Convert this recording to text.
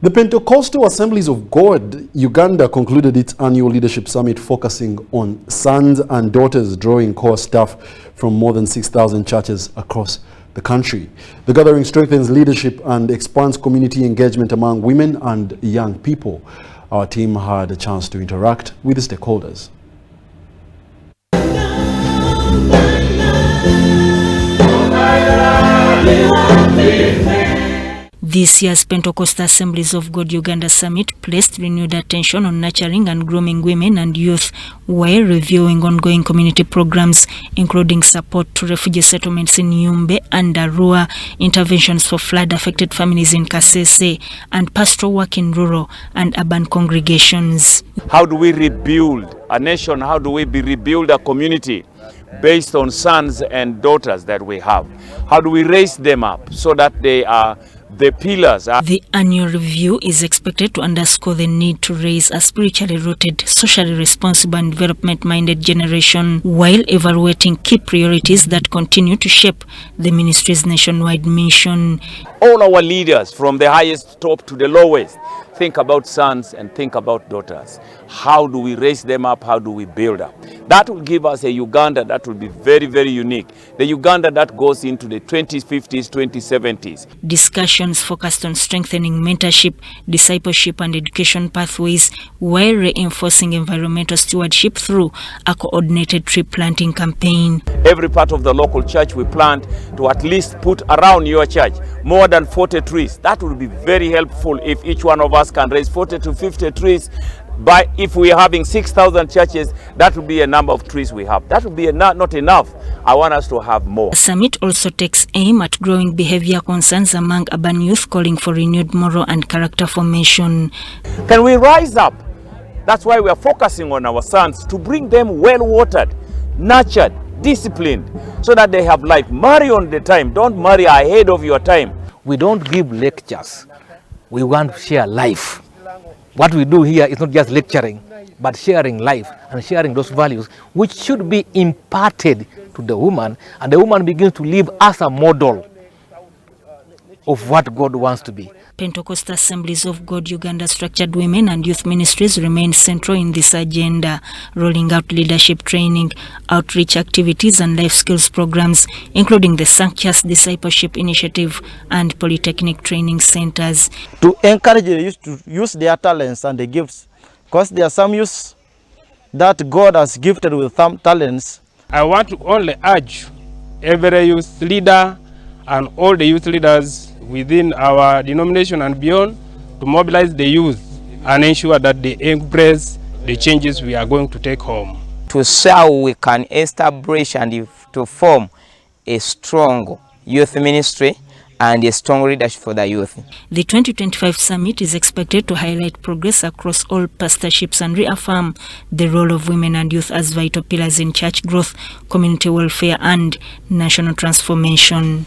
The Pentecostal Assemblies of God, Uganda, concluded its annual leadership summit focusing on sons and daughters, drawing core staff from more than 6,000 churches across the country. The gathering strengthens leadership and expands community engagement among women and young people. Our team had a chance to interact with the stakeholders. This year's Pentecostal Assemblies of God Uganda Summit placed renewed attention on nurturing and grooming women and youth while reviewing ongoing community programs, including support to refugee settlements in Yumbe and Arua, interventions for flood-affected families in Kasese, and pastoral work in rural and urban congregations. How do we rebuild a nation? How do we rebuild a community based on sons and daughters that we have? How do we raise them up so that they are the pillars? The annual review is expected to underscore the need to raise a spiritually rooted, socially responsible and development-minded generation while evaluating key priorities that continue to shape the ministry's nationwide mission. All our leaders, from the highest top to the lowest, think about sons and think about daughters. How do we raise them up? How do we build up? That will give us a Uganda that will be very, very unique. The Uganda that goes into the 2050s, 2070s. Discussions focused on strengthening mentorship, discipleship and education pathways while reinforcing environmental stewardship through a coordinated tree planting campaign. Every part of the local church we plant to at least put around your church more than 40 trees. That will be very helpful if each one of us can raise 40 to 50 trees. But if we are having 6,000 churches, that will be a number of trees we have. That will be not enough. I want us to have more. The summit also takes aim at growing behavior concerns among urban youth, calling for renewed moral and character formation. Can we rise up? That's why we are focusing on our sons, to bring them well-watered, nurtured, disciplined, so that they have life. Marry on the time. Don't marry ahead of your time. We don't give lectures. We want to share life. What we do here is not just lecturing, but sharing life and sharing those values which should be imparted to the woman, and the woman begins to live as a model of what God wants to be. Pentecostal Assemblies of God Uganda structured women and youth ministries remain central in this agenda, rolling out leadership training, outreach activities and life skills programs, including the Sanctus Discipleship Initiative and Polytechnic Training Centers. To encourage the youth to use their talents and the gifts, because there are some youth that God has gifted with some talents. I want to only urge every youth leader and all the youth leaders within our denomination and beyond to mobilize the youth and ensure that they embrace the changes we are going to take home. To see how we can establish and to form a strong youth ministry and a strong leadership for the youth. The 2025 summit is expected to highlight progress across all pastorships and reaffirm the role of women and youth as vital pillars in church growth, community welfare and national transformation.